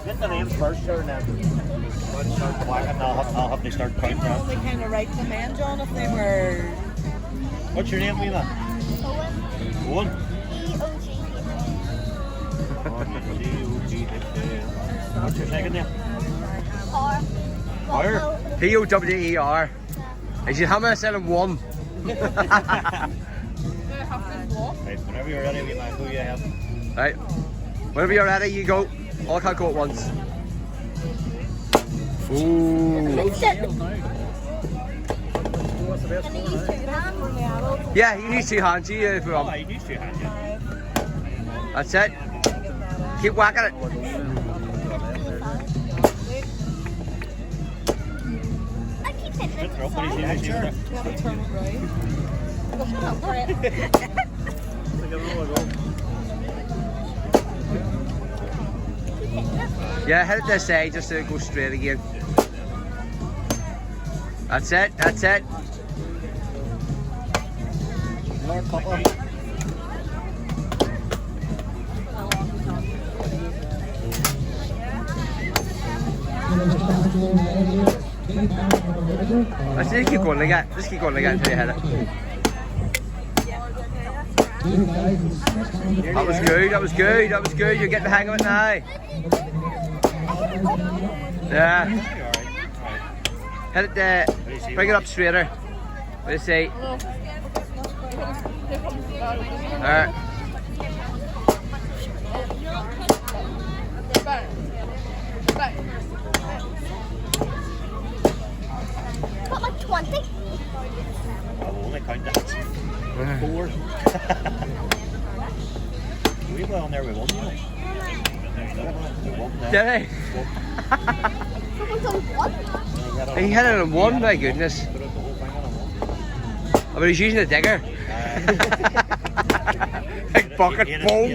Get the names first, sir, and then start whacking. I'll have to start counting People that. only kind of write them in, John, if they were. What's your name, Mila? Owen. What's your second name? Fire. P-O-W-E-R. Is you how many instead of one? Right, whenever you're ready, we might who you have. Right. Whenever you're ready, you go. All can't go at once. Ooh. What's the best one? Yeah, you need two hands. You if you Oh, want. you need two hands, yeah. That's it. Keep whacking it. Good throw, but he's easy, sure. Gotta turn it right. Yeah, hit it this side just to go straight again. That's it. That's it. More couple. Let's just keep going like that. Just keep going like that until you hit it. That was good. That was good. That was good. You're getting the hang of it now. Yeah. Hit it there. Bring it up straighter. What do you say? Alright. Got like 20. I'll only count that. 4. We were on there with 1, you know. Did he? Someone's on one. He hit it on one, my goodness. Put out the whole thing on one. I mean, he's using a digger. Big bucket boom.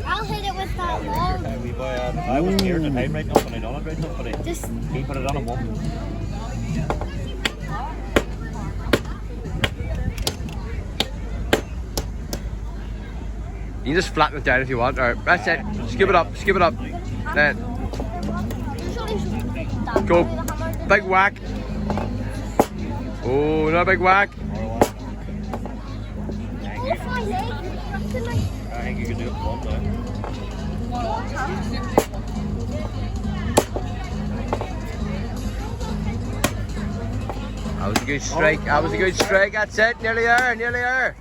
I'll hit it with that wall. I was scared at the time right now when I done it right now, but Just he put it on a one. You can just flatten it down if you want. Alright, that's it. Scoop it up. Scoop it up. Then go. Big whack. Oh, not a big whack. I think you can do it for one now. That was a good strike. That was a good strike. That's it. Nearly there. Nearly there.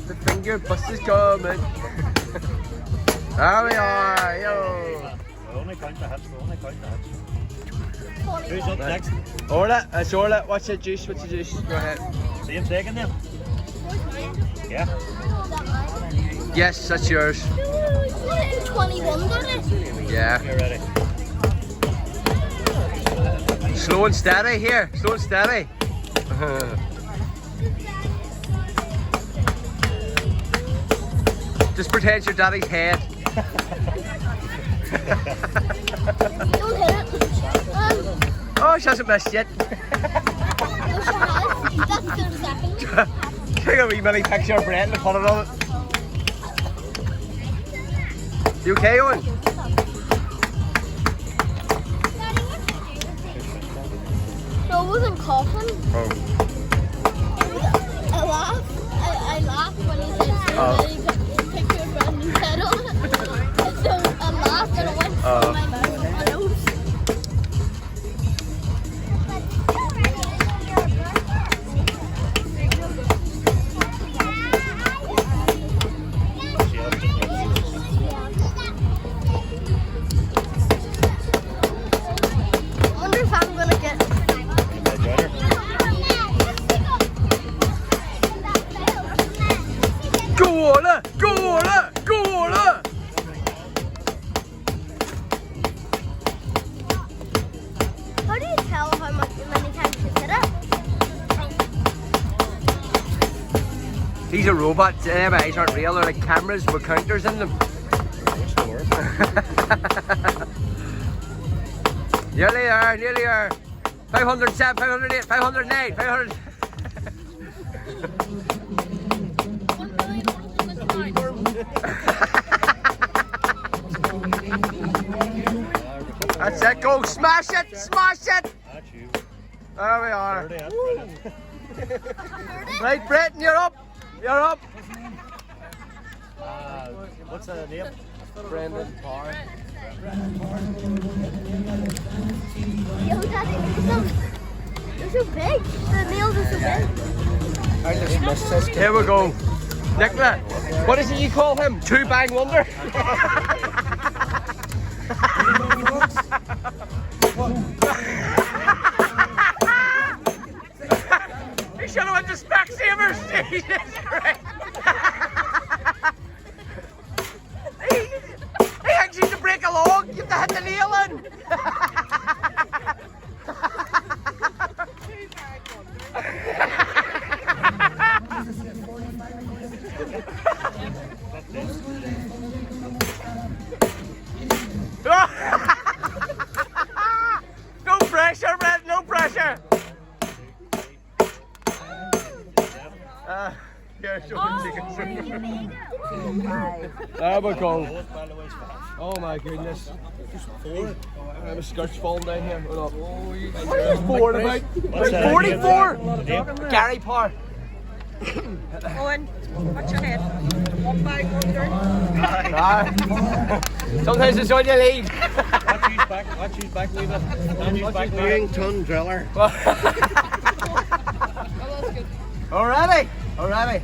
The finger bust is coming. There we are. Yo. We only count the hits. We only count the hits. Who's up next? Orla. That's Orla. What's the juice? What's the juice? Go ahead. Same second then? Yeah. Yes, that's yours. 21, didn't it? Yeah. You're ready. Slow and steady here. Slow and steady. Just pretend it's your daddy's head. Don't hit it. Oh, she hasn't missed yet. No, she has. That's 30 seconds. Take a wee mini picture of Brett and put it on it. You okay, Owen? No, I wasn't coughing. Oh. I laughed when he said so. Oh. Then he put a picture of Brandon's head on it. So I laughed and it went Oh. through my nose. I wonder if I'm gonna get. Go Orla! Go Orla! Go Orla! How do you tell how many times you hit it? These are robots. Them eyes aren't real. They're like cameras with counters in them. Nearly there. Nearly there. 507, 508, 508, 500. That's it, go, smash it, smash it! That's you. There we are. 30, that's brilliant. Right, Britton, you're up. You're up. What's the name? Brendan Parr. Yo, Daddy, they're so big. The nails are so big. I just missed this. Here we go. Nicola, what is it you call him? Two bang wonder? He should have went to Specsavers. Jesus Christ. He thinks he's to break a log. You have to hit the nail in. No pressure, Red, no pressure. Here, show me. There we go. Oh my goodness. My skirt's falling down here. Hold up. What are you bored about? What's that? 44! Name? Gary Parr. Owen, watch your head. 1 bag wonder. Sometimes it's on your lead. Watch his back, leave it. And his back, Ton driller. Alrighty. Alrighty.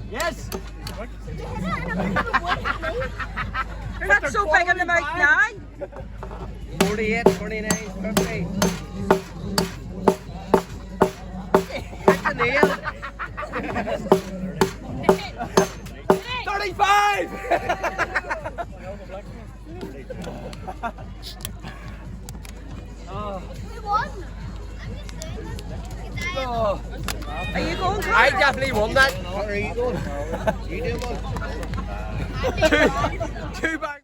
Yes. You're not so big in the mouth now. 48, 29, 50. Hit the nail. 35! We won. I'm just saying. Oh, Are you going, Connor? I definitely won that. What are you doing? You doing one? Two back.